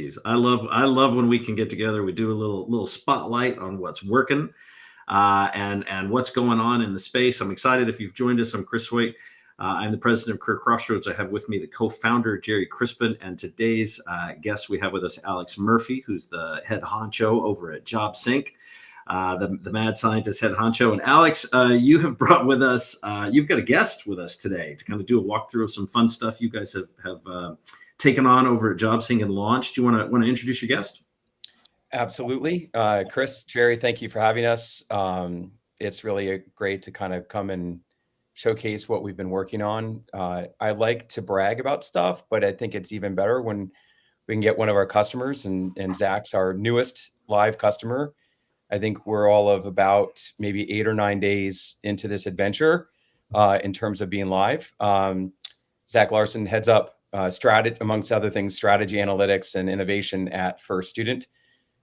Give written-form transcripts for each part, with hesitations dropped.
these. I love when we can get together. We do a little spotlight on what's working, and what's going on in the space. I'm excited if you've joined us. I'm Chris Hoyt. I'm the president of Career Crossroads. I have with me the co-founder, Jerry Crispin, and today's guest we have with us, Alex Murphy, who's the head honcho over at JobSync, the mad scientist head honcho. And Alex, you have brought with us, you've got a guest with us today to kind of do a walkthrough of some fun stuff you guys have taken on over at JobSync and launched. Do you want to introduce your guest? Absolutely. Chris, Jerry, thank you for having us. It's really great to kind of come and showcase what we've been working on. I like to brag about stuff, but I think it's even better when we can get one of our customers, and Zach's our newest live customer. I think we're all of about maybe 8 or 9 days into this adventure in terms of being live. Zach Larson heads up strategy, amongst other things, strategy, analytics, and innovation at First Student.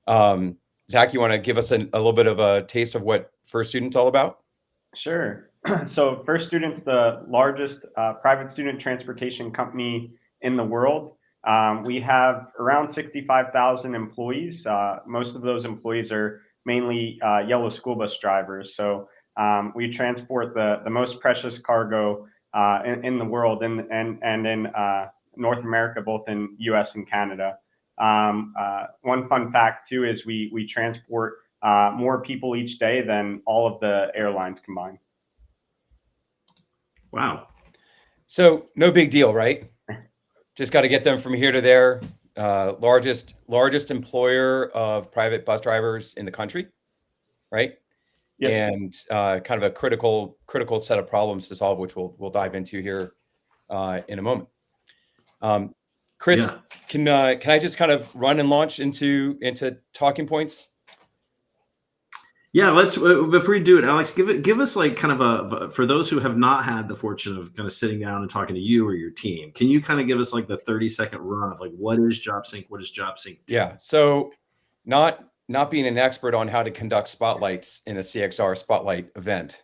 Zach, you want to give us a little bit of a taste of what First Student's all about? Sure. So First Student's the largest private student transportation company in the world. We have around 65,000 employees. Most of those employees are mainly yellow school bus drivers. So we transport the most precious cargo in the world and in North America, both in US and Canada. One fun fact too is we transport more people each day than all of the airlines combined. Wow. So no big deal, right? Just got to get them from here to there. Largest employer of private bus drivers in the country, right? Yep. And kind of a critical set of problems to solve, which we'll dive into here in a moment. Chris, Yeah. Can I just kind of run and launch into talking points? Yeah, let's before you do it, Alex, give us like kind of for those who have not had the fortune of kind of sitting down and talking to you or your team, can you kind of give us like the 30-second run of like what is JobSync? What does JobSync do? Yeah. So not being an expert on how to conduct spotlights in a CXR spotlight event,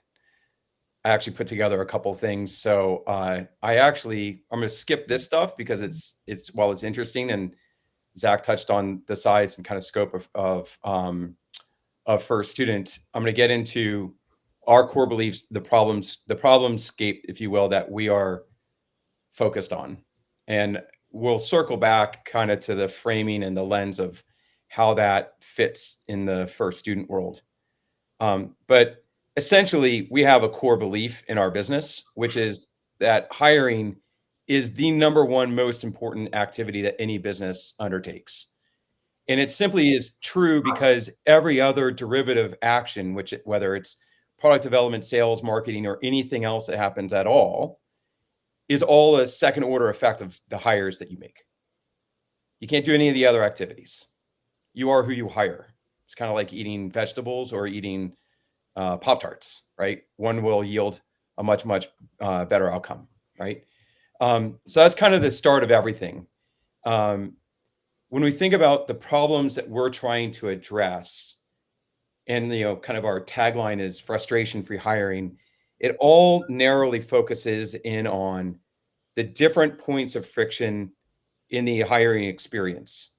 I actually put together a couple of things. So I'm going to skip this stuff because it's while it's interesting, and Zach touched on the size and kind of scope of First Student. I'm going to get into our core beliefs, the problemscape, if you will, that we are focused on. And we'll circle back kind of to the framing and the lens of how that fits in the First Student world. But essentially, we have a core belief in our business, which is that hiring is the number one most important activity that any business undertakes. And it simply is true because every other derivative action, whether it's product development, sales, marketing, or anything else that happens at all, is all a second order effect of the hires that you make. You can't do any of the other activities. You are who you hire. It's kind of like eating vegetables or eating Pop-Tarts, right? One will yield a much better outcome, right? So that's kind of the start of everything. When we think about the problems that we're trying to address, and kind of our tagline is frustration-free hiring, it all narrowly focuses in on the different points of friction in the hiring experience.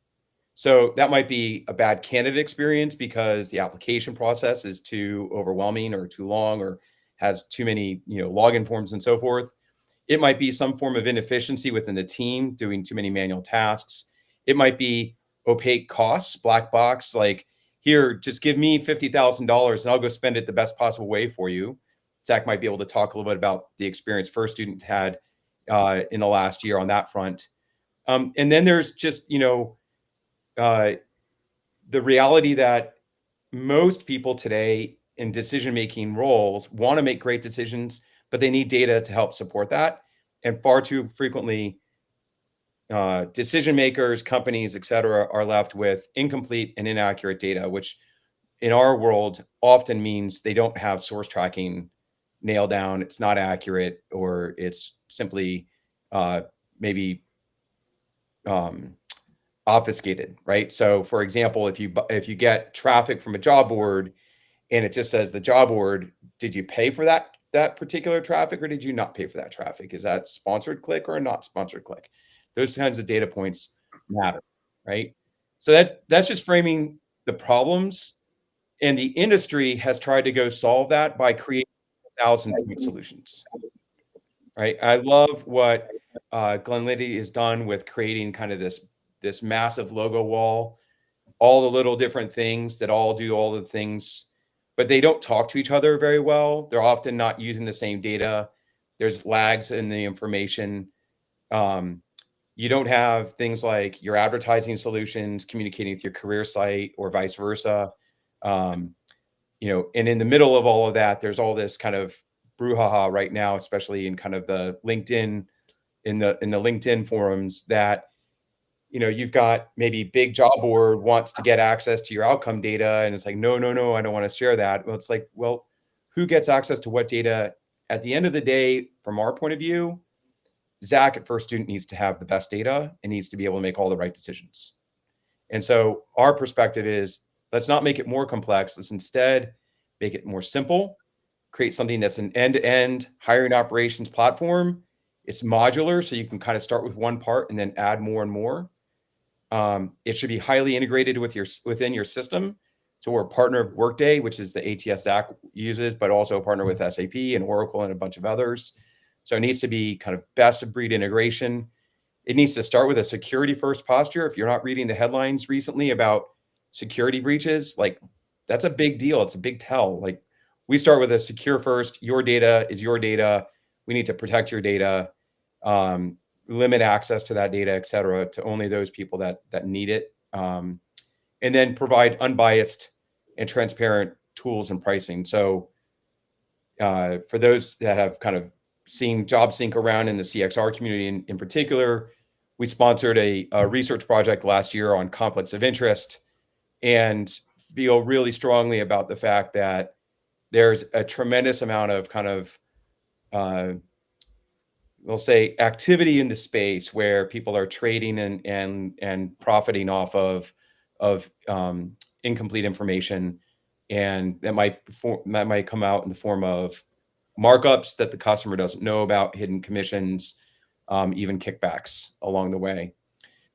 So that might be a bad candidate experience because the application process is too overwhelming or too long or has too many login forms and so forth. It might be some form of inefficiency within the team doing too many manual tasks. It might be opaque costs, black box, like, here, just give me $50,000 and I'll go spend it the best possible way for you. Zach might be able to talk a little bit about the experience First Student had in the last year on that front. And then there's just, the reality that most people today in decision-making roles want to make great decisions, but they need data to help support that. And far too frequently, decision makers, companies, et cetera, are left with incomplete and inaccurate data, which in our world often means they don't have source tracking nailed down. It's not accurate, or it's simply maybe obfuscated, right? So for example, if you get traffic from a job board and it just says the job board, did you pay for that particular traffic, or did you not pay for that traffic? Is that sponsored click or a not sponsored click? Those kinds of data points matter, right? So that's just framing the problems, and the industry has tried to go solve that by creating 1,000-point solutions. Right? I love what Glenn Liddy has done with creating kind of this massive logo wall, all the little different things that all do all the things, but they don't talk to each other very well. They're often not using the same data. There's lags in the information. You don't have things like your advertising solutions communicating with your career site or vice versa. And in the middle of all of that, there's all this kind of brouhaha right now, especially in kind of the LinkedIn, in the LinkedIn forums, that you've got maybe big job board wants to get access to your outcome data, and it's like, no, I don't want to share that. Well, it's like, well, who gets access to what data? At the end of the day, from our point of view, Zach at First Student needs to have the best data and needs to be able to make all the right decisions. And so our perspective is, let's not make it more complex. Let's instead make it more simple, create something that's an end-to-end hiring operations platform. It's modular, so you can kind of start with one part and then add more and more. It should be highly integrated within your system. So we're a partner of Workday, which is the ATS Zach uses, but also a partner with SAP and Oracle and a bunch of others. So it needs to be kind of best of breed integration. It needs to start with a security first posture. If you're not reading the headlines recently about security breaches, like, that's a big deal. It's a big tell. Like, we start with a secure first. Your data is your data. We need to protect your data, limit access to that data, et cetera, to only those people that need it. And then provide unbiased and transparent tools and pricing. So for those that have kind of seen JobSync around in the CXR community in particular, we sponsored a research project last year on conflicts of interest, and feel really strongly about the fact that there's a tremendous amount of kind of, we'll say, activity in the space where people are trading and profiting off of incomplete information, and that might come out in the form of markups that the customer doesn't know about, hidden commissions, even kickbacks along the way.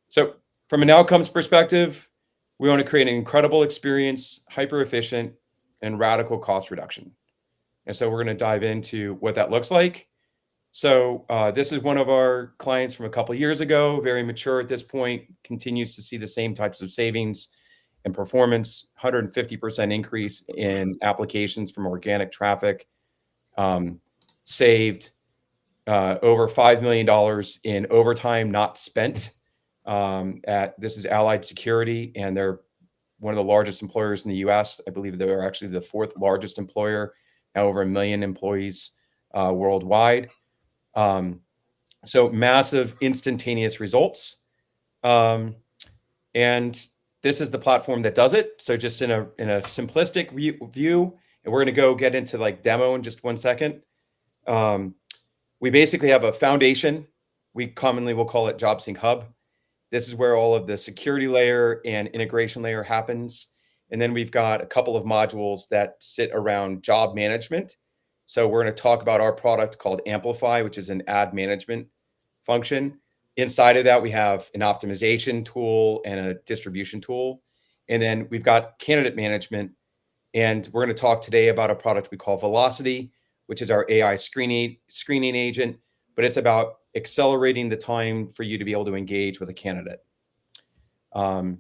So from an outcomes perspective, we want to create an incredible experience, hyper efficient, and radical cost reduction. And so we're going to dive into what that looks like. So this is one of our clients from a couple of years ago, very mature at this point, continues to see the same types of savings and performance, 150% increase in applications from organic traffic, saved over $5 million in overtime not spent. This is Allied Security, and they're one of the largest employers in the US. I believe they're actually the fourth largest employer, now over 1 million employees worldwide. So massive instantaneous results. And this is the platform that does it. So just in a simplistic view, and we're going to go get into like demo in just 1 second. We basically have a foundation. We commonly will call it JobSync Hub. This is where all of the security layer and integration layer happens. And then we've got a couple of modules that sit around job management. So we're going to talk about our product called Amplify, which is an ad management function. Inside of that, we have an optimization tool and a distribution tool. And then we've got candidate management. And we're going to talk today about a product we call Velocity, which is our AI screening agent, but it's about accelerating the time for you to be able to engage with a candidate. So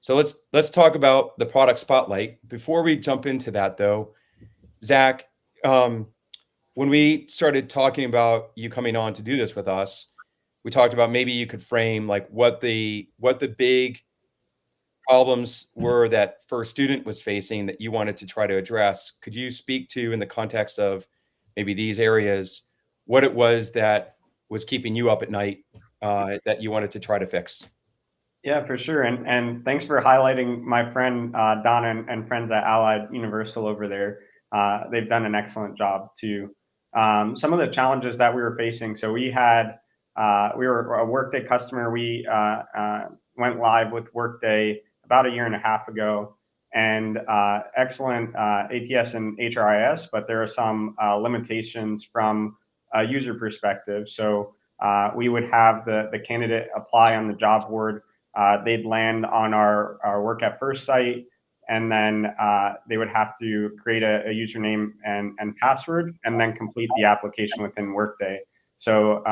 let's talk about the product spotlight. Before we jump into that, though, Zach, when we started talking about you coming on to do this with us, we talked about maybe you could frame like what the big problems were that First Student was facing that you wanted to try to address. Could you speak to, in the context of maybe these areas, what it was that was keeping you up at night that you wanted to try to fix? Yeah, for sure. And thanks for highlighting my friend Donna and friends at Allied Universal over there. They've done an excellent job too. Some of the challenges that we were facing. So we were a Workday customer. We went live with Workday about 1.5 years ago, and excellent ATS and HRIS, but there are some limitations from a user perspective. So we would have the candidate apply on the job board. they'd land on our Work at First site, and then they would have to create a username and password, and then complete the application within Workday. So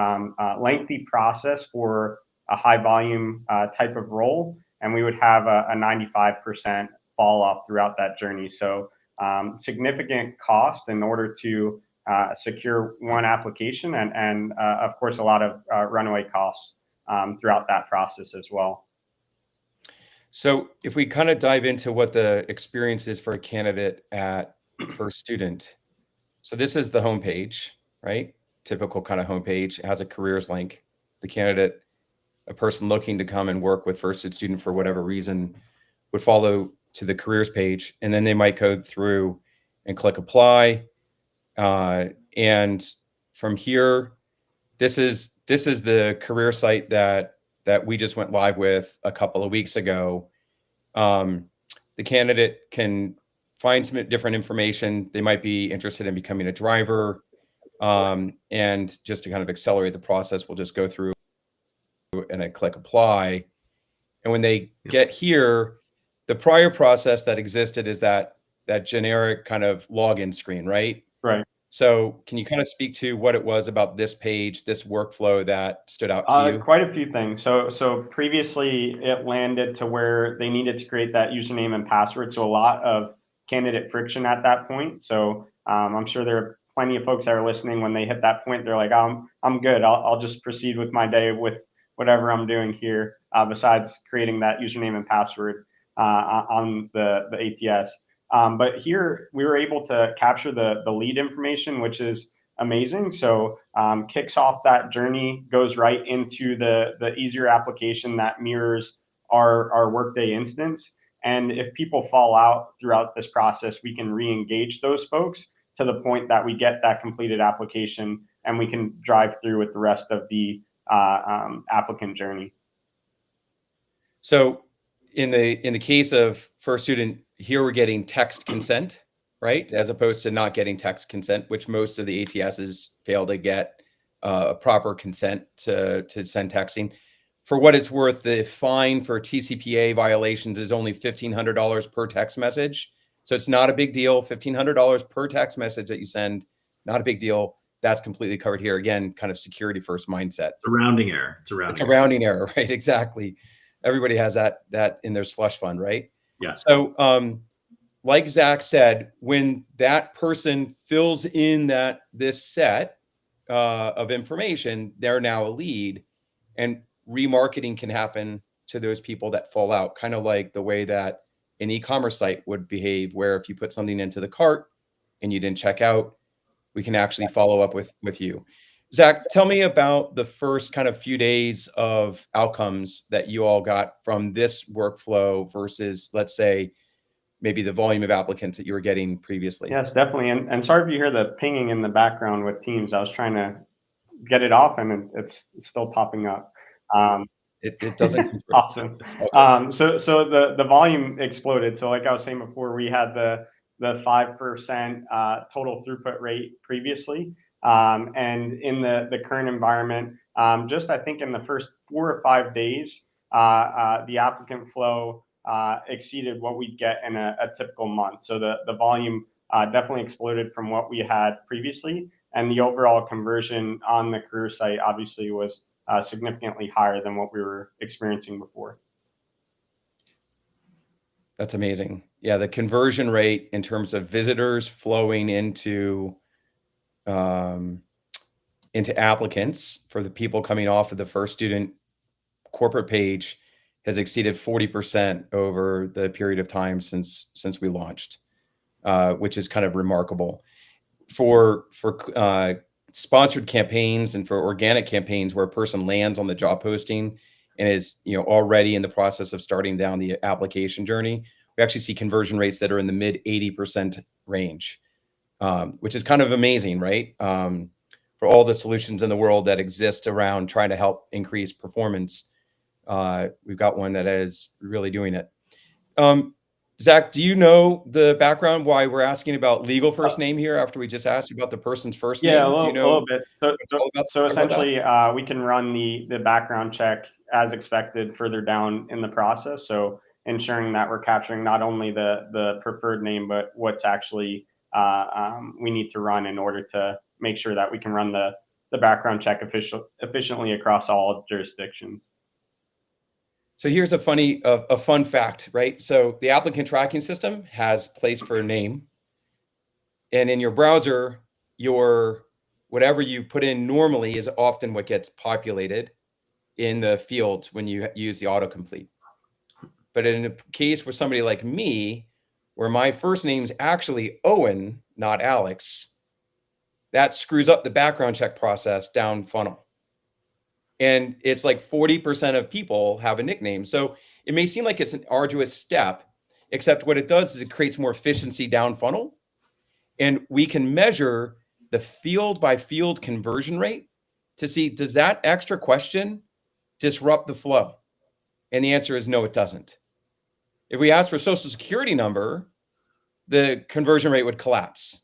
lengthy process for a high volume type of role, and we would have a 95% fall off throughout that journey. So significant cost in order to secure one application, and of course a lot of runaway costs throughout that process as well. So if we kind of dive into what the experience is for a candidate at First Student. So this is the homepage, right? Typical kind of homepage. It has a careers link. The candidate, a person looking to come and work with First Student for whatever reason, would follow to the careers page, and then they might go through and click apply. And from here, this is the career site that we just went live with a couple of weeks ago. The candidate can find some different information. They might be interested in becoming a driver. And just to kind of accelerate the process, we'll just go through and I click apply. And when they get here, the prior process that existed is that generic kind of login screen, right? Right. So can you kind of speak to what it was about this page, this workflow that stood out to you? Quite a few things. So previously it landed to where they needed to create that username and password. So a lot of candidate friction at that point. So I'm sure there are plenty of folks that are listening. When they hit that point, they're like, I'm good. I'll just proceed with my day with whatever I'm doing here, besides creating that username and password on the ATS. But here we were able to capture the lead information, which is amazing. So kicks off that journey, goes right into the easier application that mirrors our Workday instance. And if people fall out throughout this process, we can re-engage those folks to the point that we get that completed application, and we can drive through with the rest of the applicant journey. So in the case of First Student, here we're getting text consent, right? As opposed to not getting text consent, which most of the ATSs fail to get a proper consent to send texting. For what it's worth, the fine for TCPA violations is only $1,500 per text message. So it's not a big deal. $1,500 per text message that you send, not a big deal. That's completely covered here. Again, kind of security first mindset. It's a rounding error. It's a rounding error, right? Exactly. Everybody has that in their slush fund, right? Yeah. So like Zach said, when that person fills in this set of information, they're now a lead, and remarketing can happen to those people that fall out, kind of like the way that an e-commerce site would behave, where if you put something into the cart and you didn't check out, we can actually follow up with you. Zach, tell me about the first kind of few days of outcomes that you all got from this workflow versus, let's say, maybe the volume of applicants that you were getting previously. Yes, definitely. And sorry if you hear the pinging in the background with Teams. I was trying to get it off, and it's still popping up. It doesn't come through. Awesome. Okay. So the volume exploded. So like I was saying before, we had the 5% total throughput rate previously. And in the current environment, just I think in the first 4 or 5 days, the applicant flow exceeded what we'd get in a typical month. So the volume definitely exploded from what we had previously. And the overall conversion on the career site obviously was significantly higher than what we were experiencing before. That's amazing. Yeah, the conversion rate in terms of visitors flowing into applicants for the people coming off of the First Student corporate page has exceeded 40% over the period of time since we launched, which is kind of remarkable. For sponsored campaigns and for organic campaigns where a person lands on the job posting and is already in the process of starting down the application journey, we actually see conversion rates that are in the mid 80% range, which is kind of amazing, right? For all the solutions in the world that exist around trying to help increase performance, we've got one that is really doing it. Zach, do you know the background why we're asking about legal first name here after we just asked about the person's first name? Yeah, a do you know little bit. So essentially, we can run the background check as expected further down in the process. So ensuring that we're capturing not only the preferred name, but what's actually we need to run in order to make sure that we can run the background check efficiently across all jurisdictions. So here's a fun fact, right? So the applicant tracking system has place for a name, and in your browser, whatever you put in normally is often what gets populated in the fields when you use the autocomplete. But in a case for somebody like me, where my first name's actually Owen, not Alex, that screws up the background check process down funnel. And it's like 40% of people have a nickname. So it may seem like it's an arduous step, except what it does is it creates more efficiency down funnel. And we can measure the field by field conversion rate to see, does that extra question disrupt the flow? And the answer is no, it doesn't. If we ask for social security number, the conversion rate would collapse,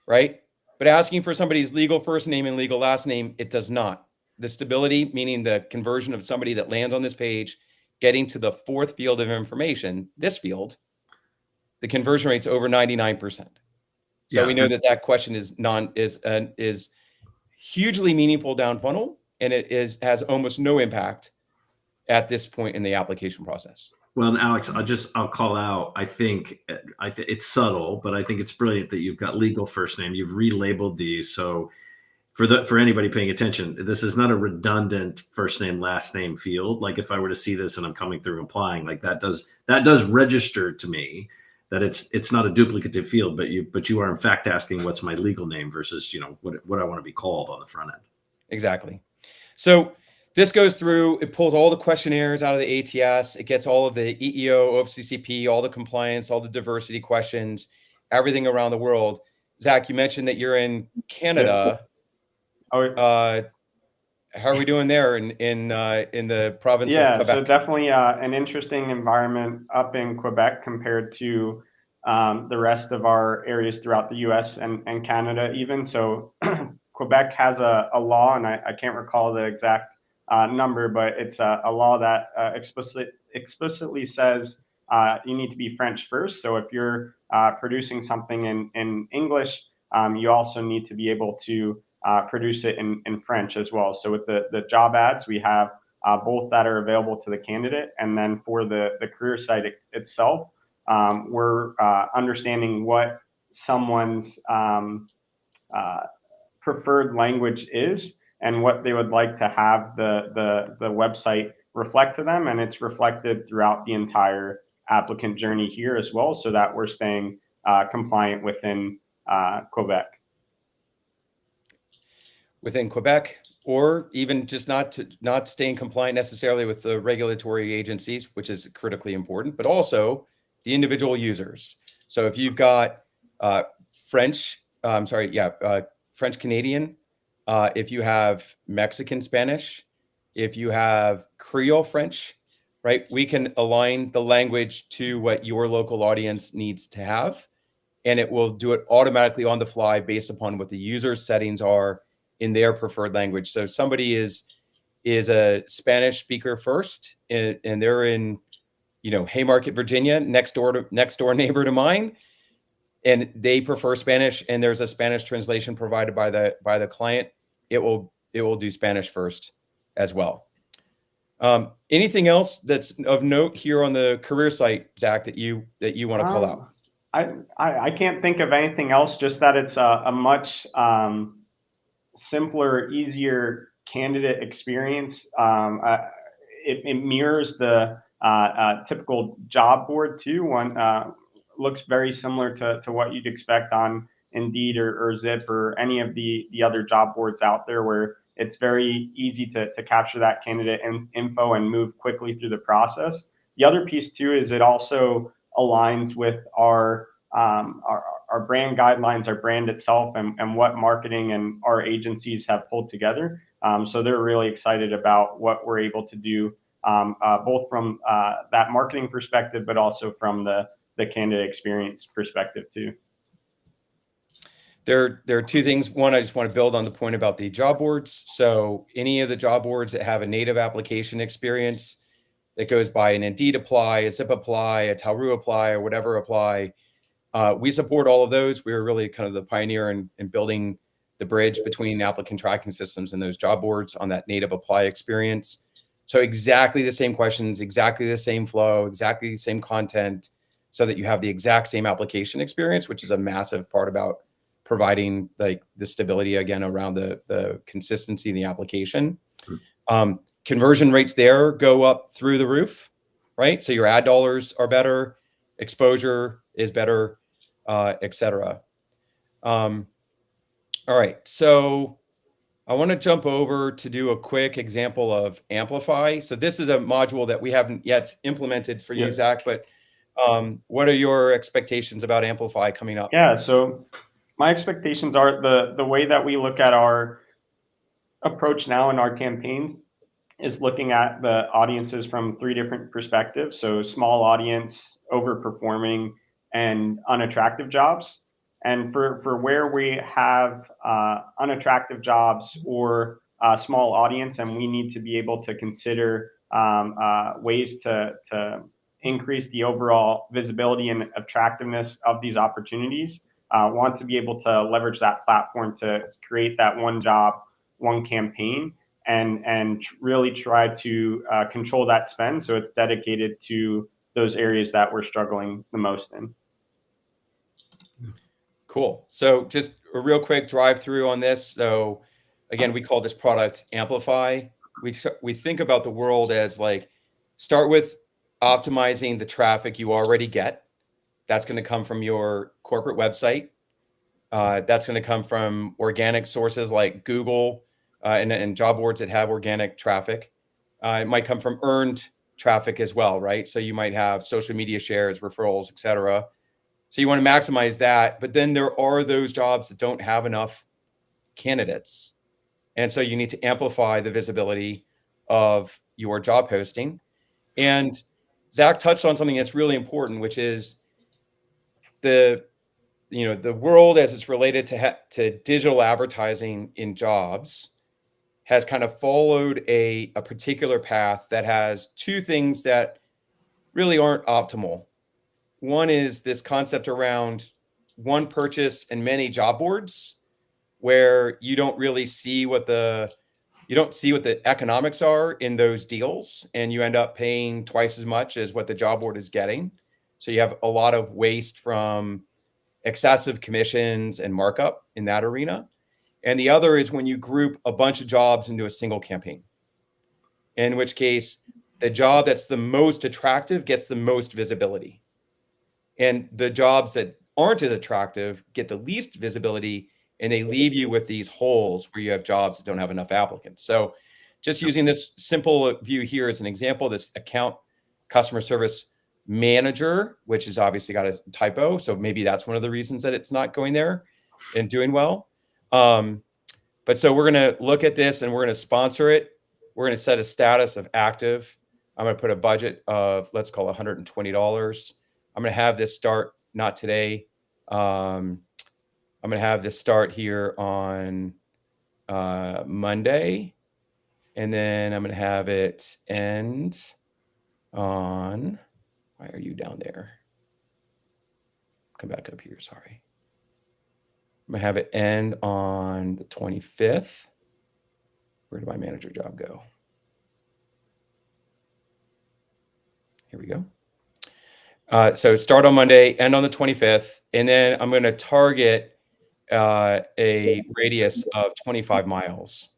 right? But asking for somebody's legal first name and legal last name, it does not. The stability, meaning the conversion of somebody that lands on this page, getting to the fourth field of information, this field, the conversion rate's over 99%. So we know that question is hugely meaningful down funnel, and it has almost no impact at this point in the application process. Well, and Alex, I'll call out. I think it's subtle, but I think it's brilliant that you've got legal first name. You've relabeled these. So for anybody paying attention, this is not a redundant first name, last name field. Like if I were to see this and I'm coming through applying, like that does register to me that it's not a duplicative field, but you are in fact asking what's my legal name versus, what I want to be called on the front end. Exactly. So this goes through, it pulls all the questionnaires out of the ATS. It gets all of the EEO, OFCCP, all the compliance, all the diversity questions, everything around the world. Zach, you mentioned that you're in Canada. Yeah. How are we doing there in the province of Quebec? So definitely an interesting environment up in Quebec compared to the rest of our areas throughout the U.S. and Canada even. So Quebec has a law, and I can't recall the exact number, but it's a law that explicitly says you need to be French first. So if you're producing something in English, you also need to be able to produce it in French as well. So with the job ads, we have both that are available to the candidate, and then for the career site itself, we're understanding what someone's preferred language is and what they would like to have the website reflect to them, and it's reflected throughout the entire applicant journey here as well, so that we're staying compliant within Quebec. Within Quebec, or even just not staying compliant necessarily with the regulatory agencies, which is critically important, but also the individual users. So if you've got French Canadian, if you have Mexican Spanish, if you have Creole French, right, we can align the language to what your local audience needs to have, and it will do it automatically on the fly based upon what the user's settings are in their preferred language. So if somebody is a Spanish speaker first, and they're in, Haymarket, Virginia, next door neighbor to mine, and they prefer Spanish, and there's a Spanish translation provided by the client, it will do Spanish first as well. Anything else that's of note here on the career site, Zach, that you want to call out? I can't think of anything else, just that it's a much simpler, easier candidate experience. It mirrors the typical job board too. One looks very similar to what you'd expect on Indeed or Zip or any of the other job boards out there, where it's very easy to capture that candidate info and move quickly through the process. The other piece too is it also aligns with our brand guidelines, our brand itself, and what marketing and our agencies have pulled together. So they're really excited about what we're able to do, both from that marketing perspective, but also from the candidate experience perspective too. There are two things. One, I just want to build on the point about the job boards. So any of the job boards that have a native application experience that goes by an Indeed apply, a Zip apply, a Talru apply, or whatever apply, we support all of those. We were really kind of the pioneer in building the bridge between applicant tracking systems and those job boards on that native apply experience. So exactly the same questions, exactly the same flow, exactly the same content, so that you have the exact same application experience, which is a massive part about providing like the stability again around the consistency in the application. Conversion rates there go up through the roof, right? So your ad dollars are better, exposure is better, etc. All right, so I want to jump over to do a quick example of Amplify. So this is a module that we haven't yet implemented for you, Zach, but what are your expectations about Amplify coming up? Yeah, so my expectations are the way that we look at our approach now in our campaigns is looking at the audiences from 3 different perspectives. So small audience, overperforming, and unattractive jobs. And for where we have unattractive jobs or a small audience, and we need to be able to consider ways to increase the overall visibility and attractiveness of these opportunities, want to be able to leverage that platform to create that one job, one campaign, and really try to control that spend so it's dedicated to those areas that we're struggling the most in. Cool. So just a real quick drive through on this. So again, we call this product Amplify. We think about the world as like, start with optimizing the traffic you already get. That's going to come from your corporate website. That's going to come from organic sources like Google and job boards that have organic traffic. It might come from earned traffic as well, right? So you might have social media shares, referrals, et cetera. So you want to maximize that. But then there are those jobs that don't have enough candidates. And so you need to amplify the visibility of your job posting. And Zach touched on something that's really important, which is the world as it's related to digital advertising in jobs has kind of followed a particular path that has 2 things that really aren't optimal. One is this concept around one purchase and many job boards, where you don't really see what the economics are in those deals, and you end up paying twice as much as what the job board is getting. So you have a lot of waste from excessive commissions and markup in that arena. And the other is when you group a bunch of jobs into a single campaign, in which case the job that's the most attractive gets the most visibility. And the jobs that aren't as attractive get the least visibility, and they leave you with these holes where you have jobs that don't have enough applicants. So just using this simple view here as an example, this account customer service manager, which has obviously got a typo. So maybe that's one of the reasons that it's not going there and doing well. But so we're going to look at this and we're going to sponsor it. We're going to set a status of active. I'm going to put a budget of, let's call $120. I'm going to have this start, not today. I'm going to have this start here on Monday. And then I'm going to have it end on, why are you down there? Come back up here, sorry. I'm going to have it end on the 25th. Where did my manager job go? Here we go. So start on Monday, end on the 25th, and then I'm going to target a radius of 25 miles,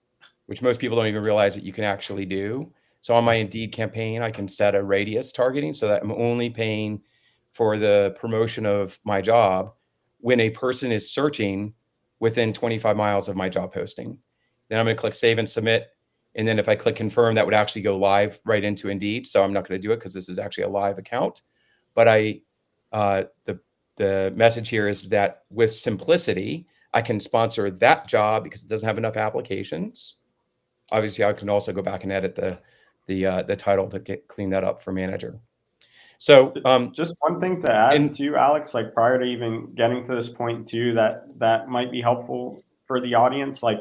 which most people don't even realize that you can actually do. So on my Indeed campaign, I can set a radius targeting so that I'm only paying for the promotion of my job when a person is searching within 25 miles of my job posting. Then I'm going to click Save and Submit. And then if I click Confirm, that would actually go live right into Indeed. So I'm not going to do it because this is actually a live account. But the message here is that with simplicity, I can sponsor that job because it doesn't have enough applications. Obviously, I can also go back and edit the title to clean that up for manager. So Just one thing to add and to Alex, like prior to even getting to this point too, that might be helpful for the audience. Like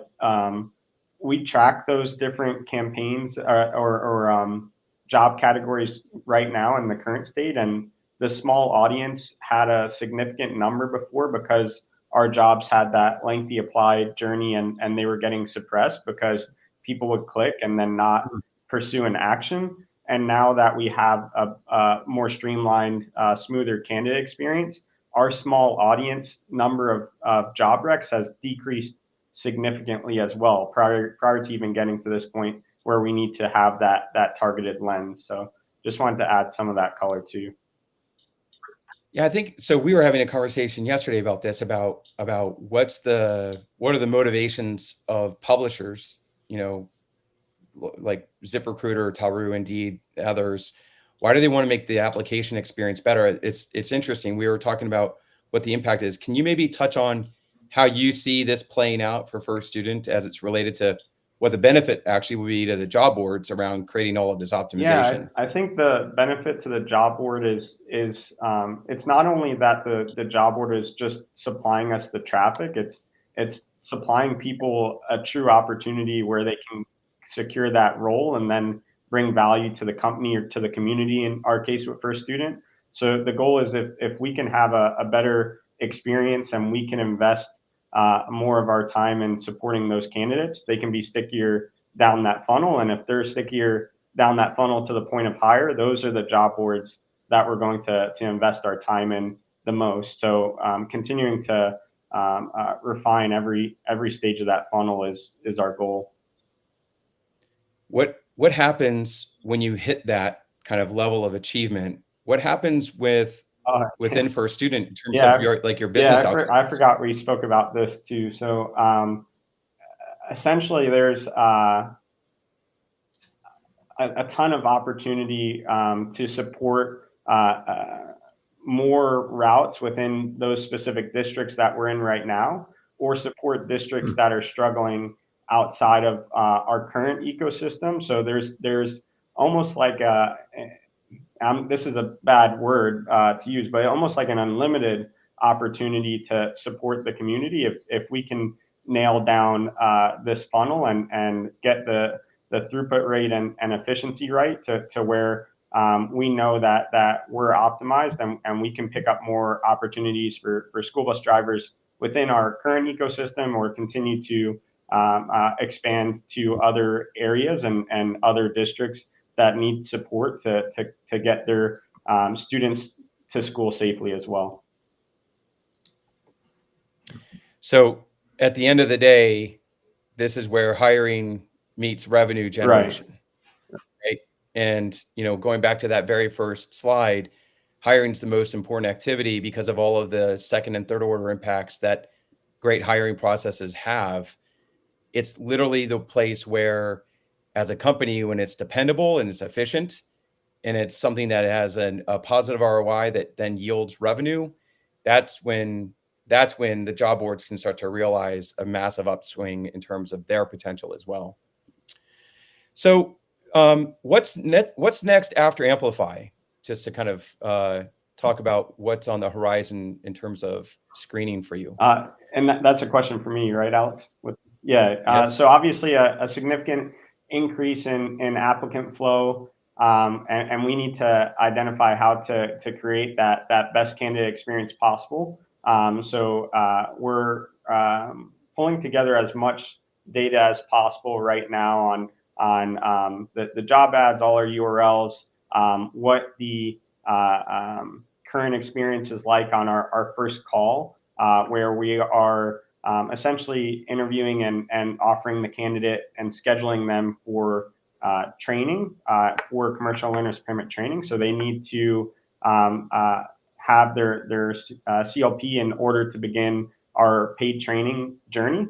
we track those different campaigns or job categories right now in the current state, and the small audience had a significant number before because our jobs had that lengthy applied journey, and they were getting suppressed because people would click and then not pursue an action. And now that we have a more streamlined, smoother candidate experience, our small audience number of job recs has decreased significantly as well prior to even getting to this point where we need to have that targeted lens. So just wanted to add some of that color too. yeah, I think so. We were having a conversation yesterday about this, about what are the motivations of publishers, like ZipRecruiter, Talru, Indeed, others. Why do they want to make the application experience better? It's interesting. We were talking about what the impact is. Can you maybe touch on how you see this playing out for First Student as it's related to what the benefit actually will be to the job boards around creating all of this optimization? Yeah, I think the benefit to the job board is it's not only that the job board is just supplying us the traffic, it's supplying people a true opportunity where they can secure that role and then bring value to the company or to the community, in our case with First Student. So the goal is if we can have a better experience and we can invest more of our time in supporting those candidates, they can be stickier down that funnel. And if they're stickier down that funnel to the point of hire, those are the job boards that we're going to invest our time in the most. So continuing to refine every stage of that funnel is our goal. What happens when you hit that kind of level of achievement? What happens within First Student in terms of your business outcomes? I forgot we spoke about this too. So essentially, there's a ton of opportunity to support more routes within those specific districts that we're in right now, or support districts that are struggling outside of our current ecosystem. So there's almost like this is a bad word to use, but almost like an unlimited opportunity to support the community if we can nail down this funnel and get the throughput rate and efficiency right to where we know that we're optimized and we can pick up more opportunities for school bus drivers within our current ecosystem, or continue to expand to other areas and other districts that need support to get their students to school safely as well. So at the end of the day, this is where hiring meets revenue generation. Right. And, going back to that very first slide, hiring is the most important activity because of all of the second and third order impacts that great hiring processes have. It's literally the place where, as a company, when it's dependable and it's efficient and it's something that has a positive ROI that then yields revenue, that's when the job boards can start to realize a massive upswing in terms of their potential as well. So what's next after Amplify? Just to kind of talk about what's on the horizon in terms of screening for you. And that's a question for me, right, Alex? Yes. So obviously a significant increase in applicant flow, and we need to identify how to create that best candidate experience possible. So we're pulling together as much data as possible right now on the job ads, all our URLs, what the current experience is like on our first call, where we are essentially interviewing and offering the candidate and scheduling them for training, for commercial learners permit training. So they need to have their CLP in order to begin our paid training journey.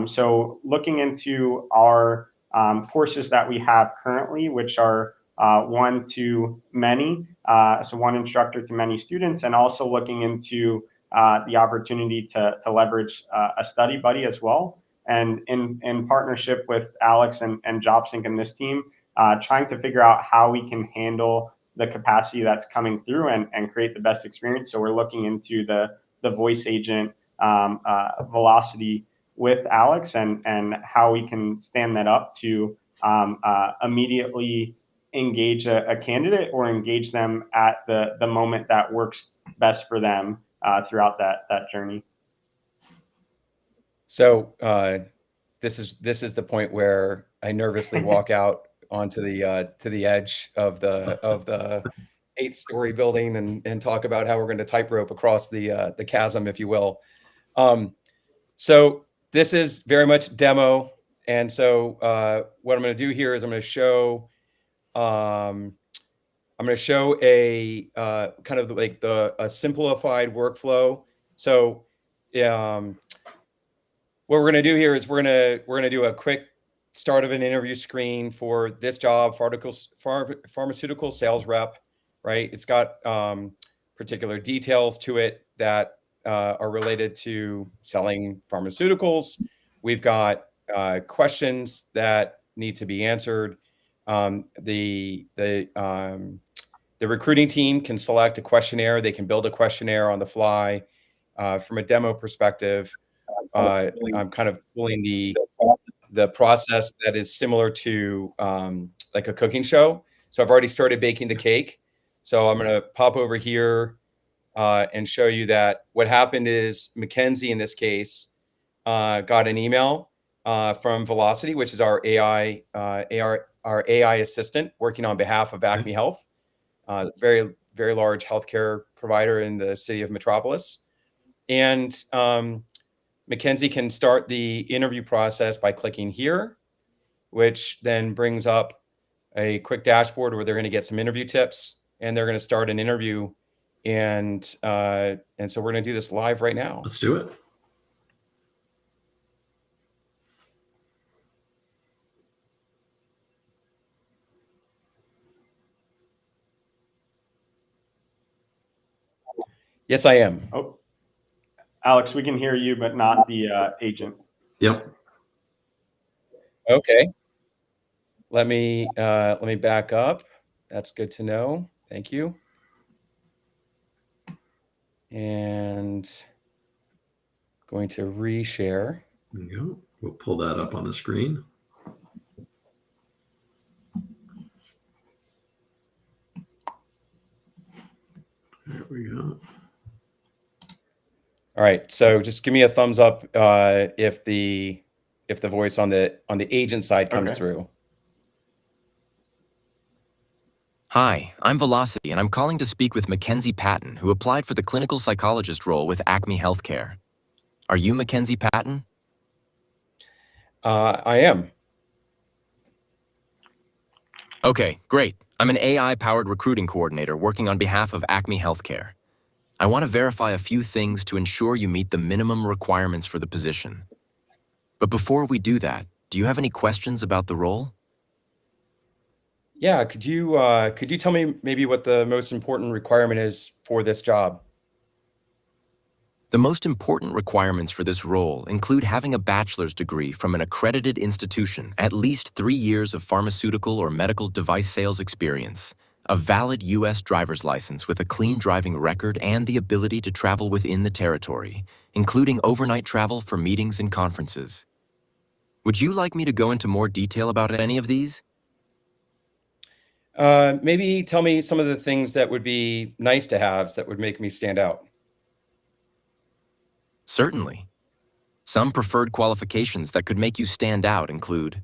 So looking into our courses that we have currently, which are one to many, so one instructor to many students, and also looking into the opportunity to leverage a study buddy as well. And in partnership with Alex and JobSync and this team, trying to figure out how we can handle the capacity that's coming through and create the best experience. So we're looking into the voice agent velocity with Alex and how we can stand that up to immediately engage a candidate or engage them at the moment that works best for them throughout that journey. So this is the point where I nervously walk out onto the to the edge of the 8-story building and talk about how we're going to tightrope across the chasm, if you will. So this is very much demo, and so what I'm going to do here is I'm going to show a kind of like a simplified workflow. So what we're going to do here is we're going to do a quick start of an interview screen for this job, pharmaceutical sales rep, right? It's got particular details to it that are related to selling pharmaceuticals. We've got questions that need to be answered. The recruiting team can select a questionnaire. They can build a questionnaire on the fly. From a demo perspective, I'm kind of pulling the process that is similar to like a cooking show. So I've already started baking the cake. So I'm going to pop over here and show you that what happened is Mackenzie, in this case, got an email from Velocity, which is our AI assistant working on behalf of Acme Health, very, very large healthcare provider in the city of Metropolis. And Mackenzie can start the interview process by clicking here, which then brings up a quick dashboard where they're going to get some interview tips and they're going to start an interview. And so we're going to do this live right now. Let's do it. Yes, I am. Oh, Alex, we can hear you, but not the agent. Yep. Okay. Let me back up. That's good to know. Thank you. And going to reshare. There you go. We'll pull that up on the screen. There we go. All right. So just give me a thumbs up if the voice on the agent side comes through. Hi, I'm Velocity, and I'm calling to speak with Mackenzie Patton, who applied for the clinical psychologist role with Acme Healthcare. Are you Mackenzie Patton? I am. Okay, great. I'm an AI-powered recruiting coordinator working on behalf of Acme Healthcare. I want to verify a few things to ensure you meet the minimum requirements for the position. But before we do that, do you have any questions about the role? Yeah, could you tell me maybe what the most important requirement is for this job? The most important requirements for this role include having a bachelor's degree from an accredited institution, at least 3 years of pharmaceutical or medical device sales experience, a valid U.S. driver's license with a clean driving record, and the ability to travel within the territory, including overnight travel for meetings and conferences. Would you like me to go into more detail about any of these? Maybe tell me some of the things that would be nice to have that would make me stand out. Certainly. Some preferred qualifications that could make you stand out include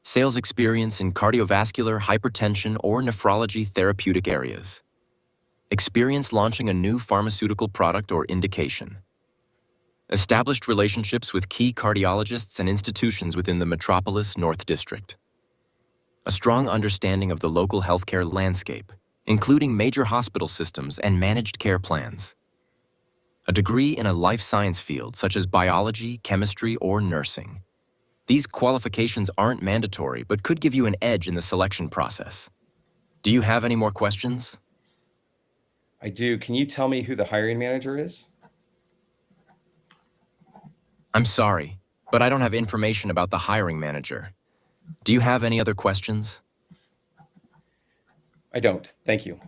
sales experience in cardiovascular, hypertension, or nephrology therapeutic areas, experience launching a new pharmaceutical product or indication, established relationships with key cardiologists and institutions within the Metropolis North District, a strong understanding of the local healthcare landscape, including major hospital systems and managed care plans, a degree in a life science field such as biology, chemistry, or nursing. These qualifications aren't mandatory, but could give you an edge in the selection process. Do you have any more questions? I do. Can you tell me who the hiring manager is? I'm sorry, but I don't have information about the hiring manager. Do you have any other questions? I don't. Thank you.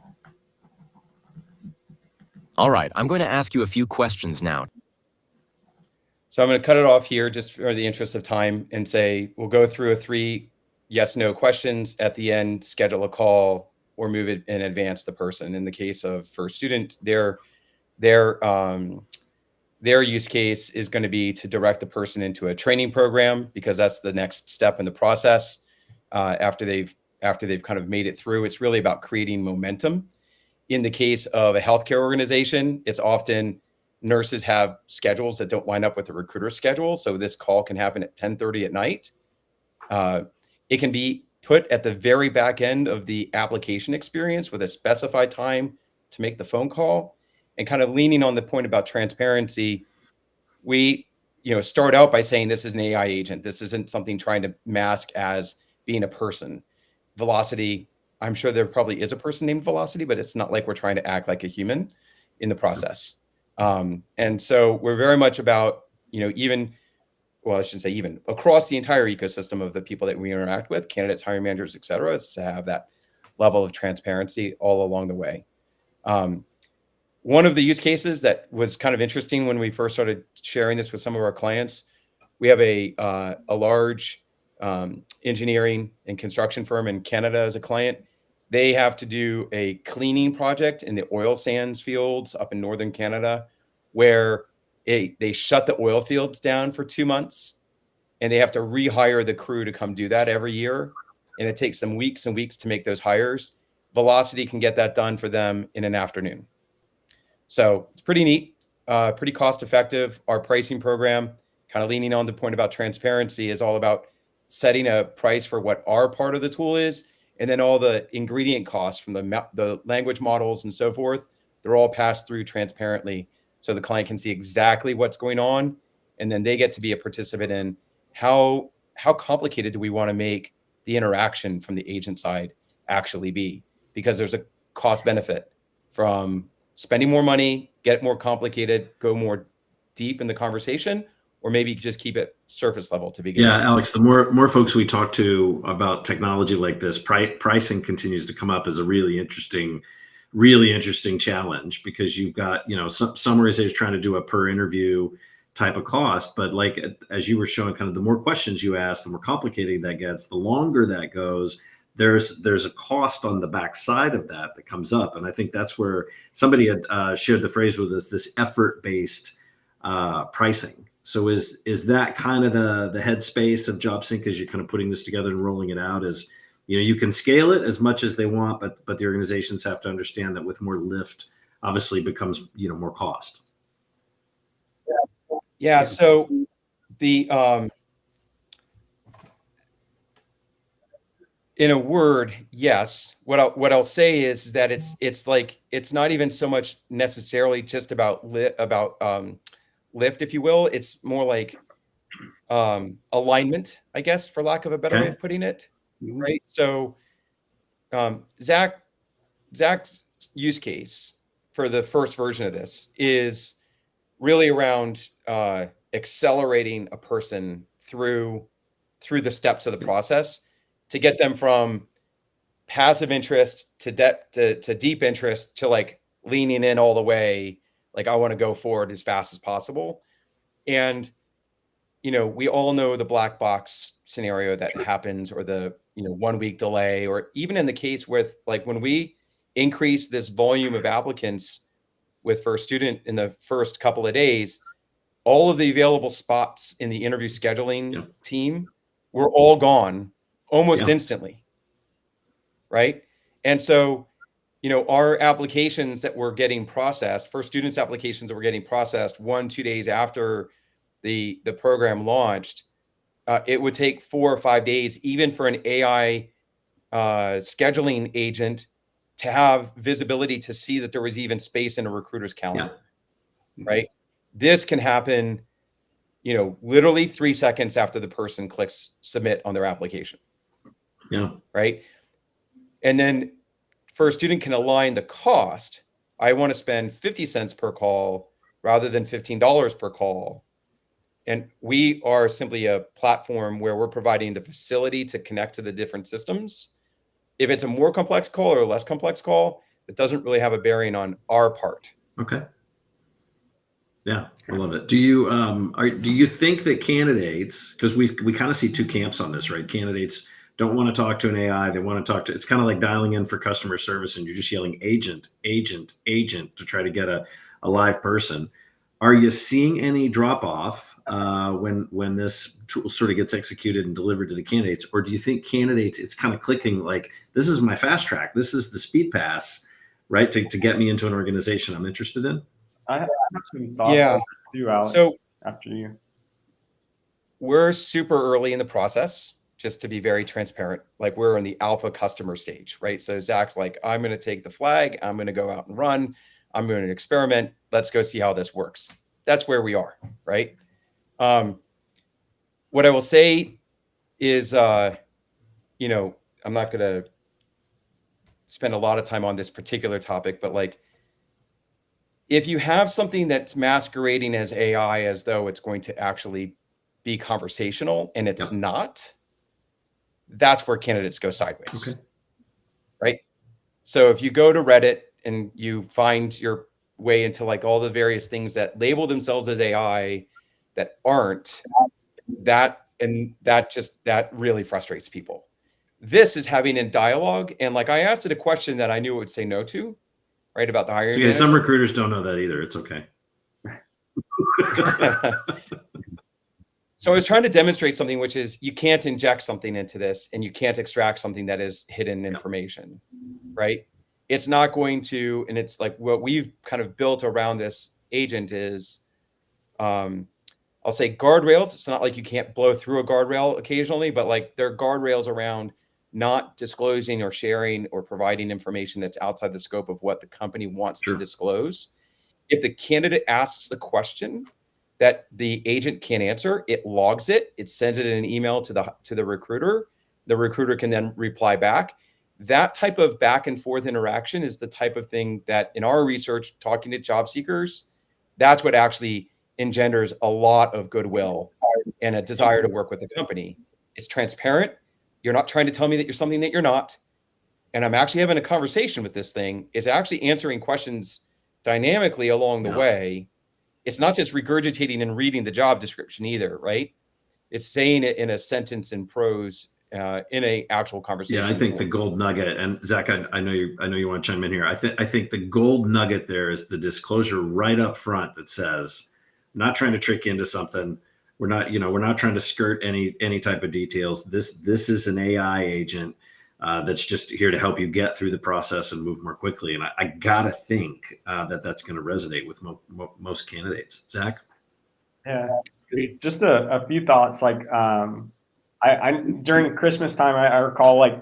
All right, I'm going to ask you a few questions now. So I'm going to cut it off here just for the interest of time and say we'll go through a 3 yes/no questions at the end, schedule a call, or move it and advance the person. In the case of for a student, their use case is going to be to direct the person into a training program, because that's the next step in the process. After they've kind of made it through, it's really about creating momentum. In the case of a healthcare organization, it's often nurses have schedules that don't line up with the recruiter's schedule. So this call can happen at 10:30 at night. It can be put at the very back end of the application experience with a specified time to make the phone call. And kind of leaning on the point about transparency, we start out by saying this is an AI agent. This isn't something trying to mask as being a person. Velocity, I'm sure there probably is a person named Velocity, but it's not like we're trying to act like a human in the process. And so we're very much about, I shouldn't say even, across the entire ecosystem of the people that we interact with, candidates, hiring managers, et cetera, is to have that level of transparency all along the way. One of the use cases that was kind of interesting when we first started sharing this with some of our clients, we have a large engineering and construction firm in Canada as a client. They have to do a cleaning project in the oil sands fields up in northern Canada, where they shut the oil fields down for 2 months, and they have to rehire the crew to come do that every year. And it takes them weeks and weeks to make those hires. Velocity can get that done for them in an afternoon. So it's pretty neat, pretty cost effective. Our pricing program, kind of leaning on the point about transparency, is all about setting a price for what our part of the tool is. And then all the ingredient costs from the language models and so forth, they're all passed through transparently. So the client can see exactly what's going on. And then they get to be a participant in how complicated do we want to make the interaction from the agent side actually be? Because there's a cost benefit from spending more money, get it more complicated, go more deep in the conversation, or maybe just keep it surface level to begin with. Alex, the more folks we talk to about technology like this, pricing continues to come up as a really interesting challenge, because you've got, some organizations trying to do a per interview type of cost, but like, as you were showing, kind of the more questions you ask, the more complicated that gets, the longer that goes. There's a cost on the backside of that comes up. And I think that's where somebody had shared the phrase with us, this effort-based pricing. So is that kind of the headspace of JobSync as you're kind of putting this together and rolling it out? Is, you can scale it as much as they want, but the organizations have to understand that with more lift, obviously becomes, more cost. Yeah. So the in a word, yes. What I'll say is that it's not even so much necessarily just about lift, if you will. It's more like alignment, I guess, for lack of a better way of putting it. Right. So Zach's use case for the first version of this is really around accelerating a person through the steps of the process to get them from passive interest to deep interest to like leaning in all the way. Like, I want to go forward as fast as possible. And, we all know the black box scenario that happens, or the, 1 week delay, or even in the case with like when we increase this volume of applicants with first student in the first couple of days, all of the available spots in the interview scheduling team were all gone almost instantly. Right. And so, our applications that were getting processed, first students applications that were getting processed 1-2 days after the program launched, it would take 4 or 5 days, even for an AI scheduling agent to have visibility to see that there was even space in a recruiter's calendar. Right. This can happen, literally 3 seconds after the person clicks submit on their application. Right. And then first student can align the cost. I want to spend 50 cents per call rather than $15 per call. And we are simply a platform where we're providing the facility to connect to the different systems If it's a more complex call or a less complex call, it doesn't really have a bearing on our part. Okay. Yeah, I love it. Do you do you think that candidates, because we kind of see two camps on this, right? Candidates don't want to talk to an AI. They want to talk to, it's kind of like dialing in for customer service and you're just yelling agent, agent, agent to try to get a live person. Are you seeing any drop off when this tool sort of gets executed and delivered to the candidates? Or do you think candidates, it's kind of clicking like, this is my fast track. This is the speed pass, right? To get me into an organization I'm interested in. I have some thoughts Yeah. on that too, Alex, So after you. we're super early in the process, just to be very transparent. Like we're in the alpha customer stage, right? So Zach's like, I'm going to take the flag. I'm going to go out and run. I'm going to experiment. Let's go see how this works. That's where we are, right? What I will say is, you know, I'm not going to spend a lot of time on this particular topic, but like, if you have something that's masquerading as AI as though it's going to actually be conversational and it's not, that's where candidates go sideways. Okay. Right? So if you go to Reddit and you find your way into like all the various things that label themselves as AI that aren't, that really frustrates people. This is having a dialogue. And like I asked it a question that I knew it would say no to, right? About the hiring manager. Some recruiters don't know that either. It's okay. So I was trying to demonstrate something, which is you can't inject something into this and you can't extract something that is hidden information, right? It's not going to, and it's like what we've kind of built around this agent is, I'll say guardrails. It's not like you can't blow through a guardrail occasionally, but like there are guardrails around not disclosing or sharing or providing information that's outside the scope of what the company wants to disclose. If the candidate asks the question that the agent can't answer, it logs it, it sends it in an email to the recruiter. The recruiter can then reply back. That type of back and forth interaction is the type of thing that in our research, talking to job seekers, that's what actually engenders a lot of goodwill and a desire to work with the company. It's transparent. You're not trying to tell me that you're something that you're not. And I'm actually having a conversation with this thing. It's actually answering questions dynamically along the way. It's not just regurgitating and reading the job description either, right? It's saying it in a sentence in prose in a actual conversation. Yeah, I think the gold nugget, and Zach, I know you want to chime in here. I think the gold nugget there is the disclosure right up front that says, I'm not trying to trick you into something. We're not trying to skirt any type of details. This is an AI agent that's just here to help you get through the process and move more quickly. And I gotta think that's going to resonate with most candidates. Zach? Yeah, just a few thoughts. Like I during Christmas time, I recall like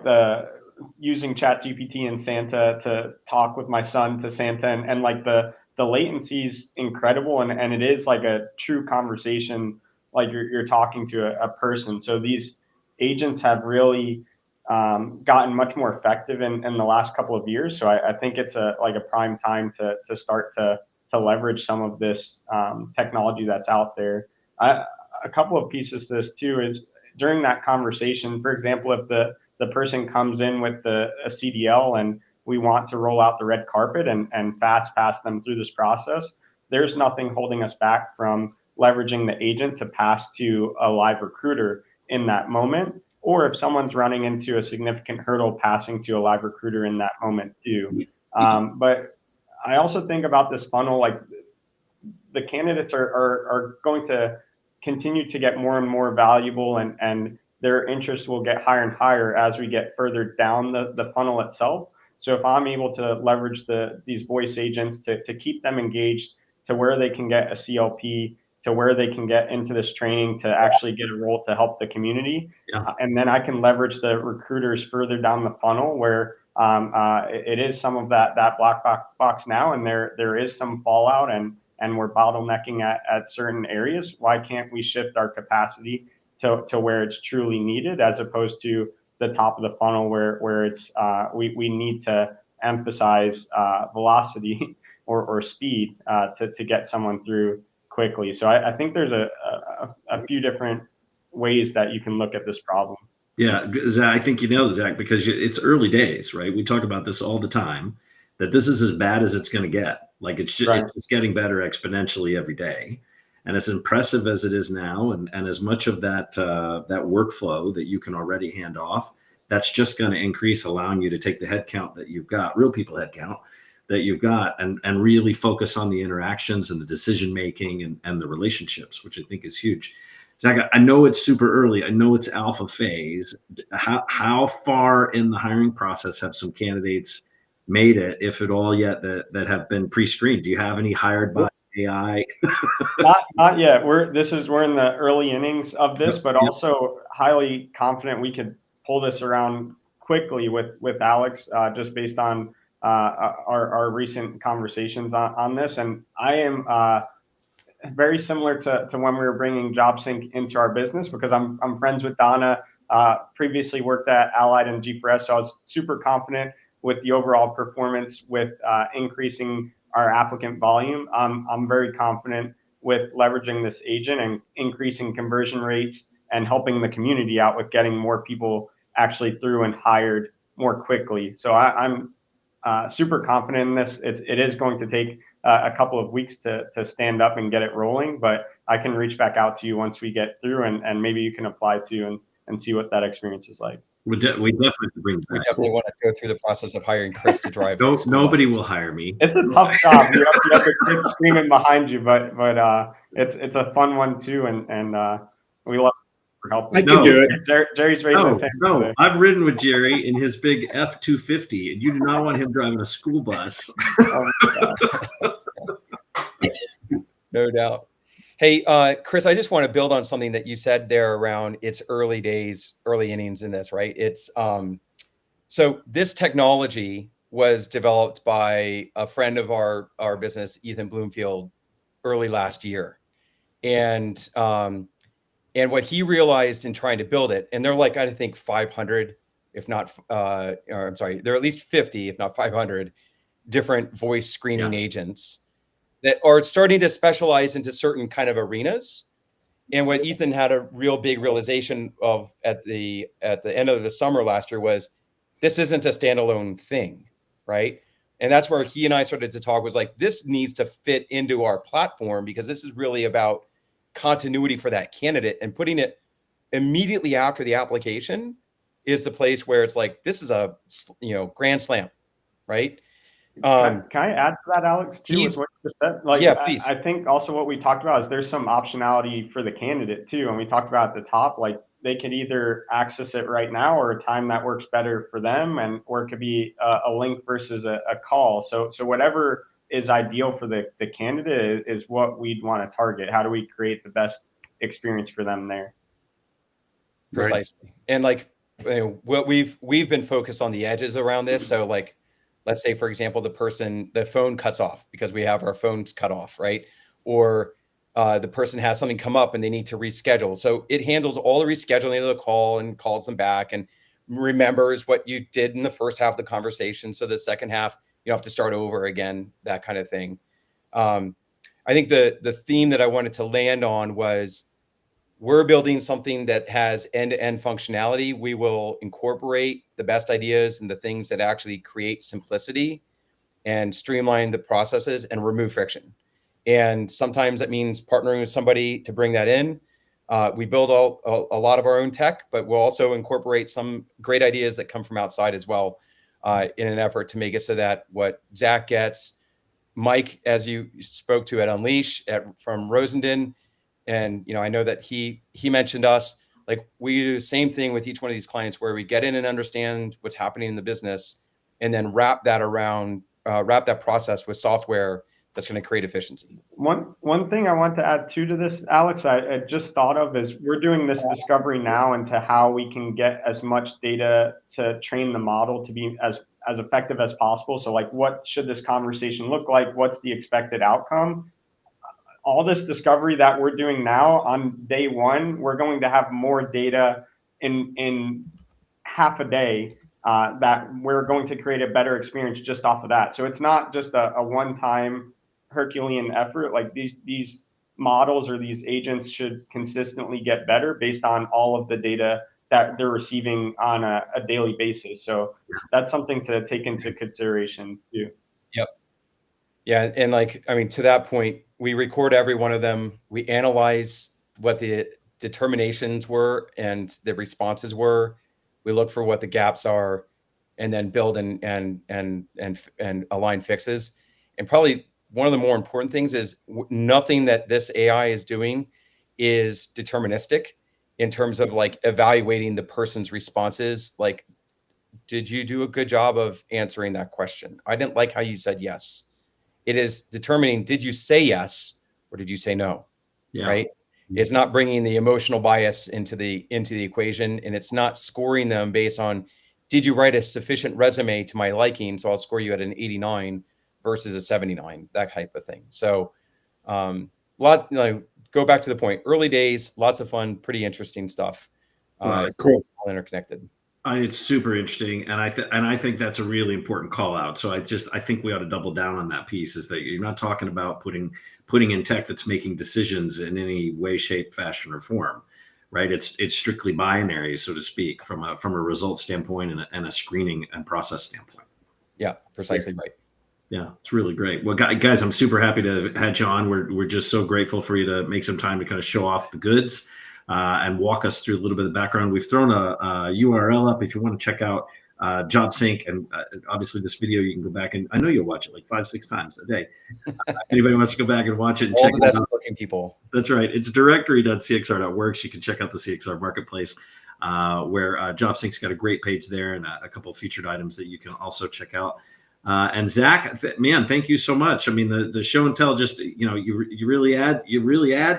using ChatGPT and Santa to talk with my son to Santa, and like the latency is incredible, and it is like a true conversation, like you're talking to a person. So these agents have really gotten much more effective in the last couple of years. So I think it's a prime time to start to leverage some of this technology that's out there. A couple of pieces to this too is during that conversation, for example, if the person comes in with a CDL and we want to roll out the red carpet and fast pass them through this process, there's nothing holding us back from leveraging the agent to pass to a live recruiter in that moment. Or if someone's running into a significant hurdle, passing to a live recruiter in that moment too. But I also think about this funnel, like the candidates are going to continue to get more and more valuable, and their interest will get higher and higher as we get further down the funnel itself. So if I'm able to leverage these voice agents to keep them engaged to where they can get a CLP, to where they can get into this training to actually get a role to help the community. And then I can leverage the recruiters further down the funnel where it is some of that black box now, and there is some fallout, and we're bottlenecking at certain areas. Why can't we shift our capacity to where it's truly needed, as opposed to the top of the funnel where it's we need to emphasize velocity or speed to get someone through quickly. So I think there's a few different ways that you can look at this problem. Yeah, Zach, I think you nailed it, Zach, because it's early days, right? We talk about this all the time, that this is as bad as it's going to get. Like Right. it's just getting better exponentially every day. And as impressive as it is now, and as much of that workflow that you can already hand off, that's just going to increase, allowing you to take the headcount that you've got, real people headcount that you've got, and really focus on the interactions and the decision making and the relationships, which I think is huge. Zach, I know it's super early. I know it's alpha phase. How far in the hiring process have some candidates made it, if at all, yet that have been pre-screened? Do you have any hired by AI? Not yet. We're in the early innings of this, but Yep. also highly confident we could pull this around quickly with Alex, just based on our recent conversations on this. And I am very similar to when we were bringing JobSync into our business, because I'm friends with Donna. Previously worked at Allied and G4S, so I was super confident with the overall performance with increasing our applicant volume. I'm very confident with leveraging this agent and increasing conversion rates and helping the community out with getting more people actually through and hired more quickly. So I'm super confident in this. It is going to take a couple of weeks to stand up and get it rolling, but I can reach back out to you once we get through, and maybe you can apply to and see what that experience is like. We definitely bring it We back. definitely want to go through the process of hiring Chris to drive. Nobody buses. will hire me. It's a tough job. You have the kids screaming behind you, but it's a fun one too, and we love for help. I can do it. Jerry's raising his hand. No, I've ridden with Jerry in his big F-250, and you do not want him driving a school bus. Oh my God. No doubt. Hey, Chris, I just want to build on something that you said there around it's early days, early innings in this, right? It's so this technology was developed by a friend of our business, Ethan Bloomfield, early last year. And what he realized in trying to build it, and they're like, I think 500, if not, or I'm sorry, there are at least 50, if not 500 different voice screening agents that are starting to specialize into certain kind of arenas. And what Ethan had a real big realization of at the end of the summer last year was this isn't a standalone thing, right? And that's where he and I started to talk, was like, this needs to fit into our platform, because this is really about continuity for that candidate, and putting it immediately after the application is the place where it's like, this is a, grand slam, right? Can I add to that, Alex, too, with what you just said? Like, yeah, please. I think also what we talked about is there's some optionality for the candidate too. And we talked about at the top, like they could either access it right now or a time that works better for them, or it could be a link versus a call. So whatever is ideal for the candidate is what we'd want to target. How do we create the best experience for them there? Precisely. Right. And like, what we've been focused on the edges around this. So like, let's say, for example, the phone cuts off because we have our phones cut off, right? Or the person has something come up and they need to reschedule. So it handles all the rescheduling of the call and calls them back and remembers what you did in the first half of the conversation. So the second half, you don't have to start over again, that kind of thing. I think the theme that I wanted to land on was, we're building something that has end-to-end functionality. We will incorporate the best ideas and the things that actually create simplicity and streamline the processes and remove friction. And sometimes that means partnering with somebody to bring that in. We build a lot of our own tech, but we'll also incorporate some great ideas that come from outside as well, in an effort to make it so that what Zach gets, Mike, as you spoke to at Unleash from Rosendin, and I know that he mentioned us, like we do the same thing with each one of these clients, where we get in and understand what's happening in the business, and then wrap that process with software that's going to create efficiency. One thing I want to add to this, Alex, I just thought of is we're doing this discovery now into how we can get as much data to train the model to be as effective as possible. So like, what should this conversation look like? What's the expected outcome? All this discovery that we're doing now on day one, we're going to have more data in half a day that we're going to create a better experience just off of that. So it's not just a one-time Herculean effort. Like these models or these agents should consistently get better based on all of the data that they're receiving on a daily basis. So that's something to take into consideration too. Yep. Yeah. And like, I mean, to that point, we record every one of them. We analyze what the determinations were and the responses were. We look for what the gaps are, and then build and align fixes. And probably one of the more important things is nothing that this AI is doing is deterministic in terms of like evaluating the person's responses. Like, did you do a good job of answering that question? I didn't like how you said yes. It is determining, did you say yes or did you say no? Yeah. Right? It's not bringing the emotional bias into the equation, and it's not scoring them based on, did you write a sufficient resume to my liking, so I'll score you at an 89 versus a 79, that type of thing. So go back to the point, early days, lots of fun, pretty interesting stuff. Cool. All interconnected. It's super interesting, and I think that's a really important call out. So I think we ought to double down on that piece, is that you're not talking about putting in tech that's making decisions in any way, shape, fashion, or form, right? It's strictly binary, so to speak, from a result standpoint and a screening and process standpoint. Yeah, precisely right. Yeah, it's really great. Well, guys, I'm super happy to have had you on. We're just so grateful for you to make some time to kind of show off the goods. And walk us through a little bit of the background. We've thrown a URL up if you want to check out JobSync, and obviously this video you can go back and I know you'll watch it like 5-6 times a day. Anybody wants to go back and watch it and all check the it best out. looking people. That's right. It's directory.cxr.works. You can check out the CXR marketplace where JobSync's got a great page there and a couple of featured items that you can also check out. And Zach, man, thank you so much. I mean, the show and tell, just, you really add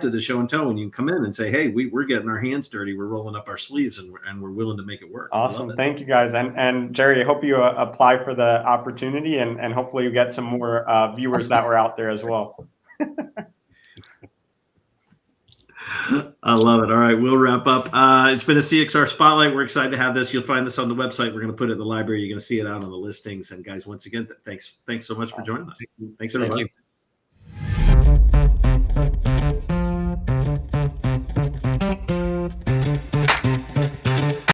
to the show and tell when you come in and say, hey, we're getting our hands dirty, we're rolling up our sleeves, and we're willing to make it work. Awesome. Thank you, guys. And Jerry, I hope you apply for the opportunity, and hopefully you get some more viewers that were out there as well. I love it. All right, we'll wrap up. It's been a CXR Spotlight. We're excited to have this. You'll find this on the website. We're going to put it in the library. You're going to see it out on the listings. And guys, once again, thanks so much for joining us. Thanks, everybody. Thank you.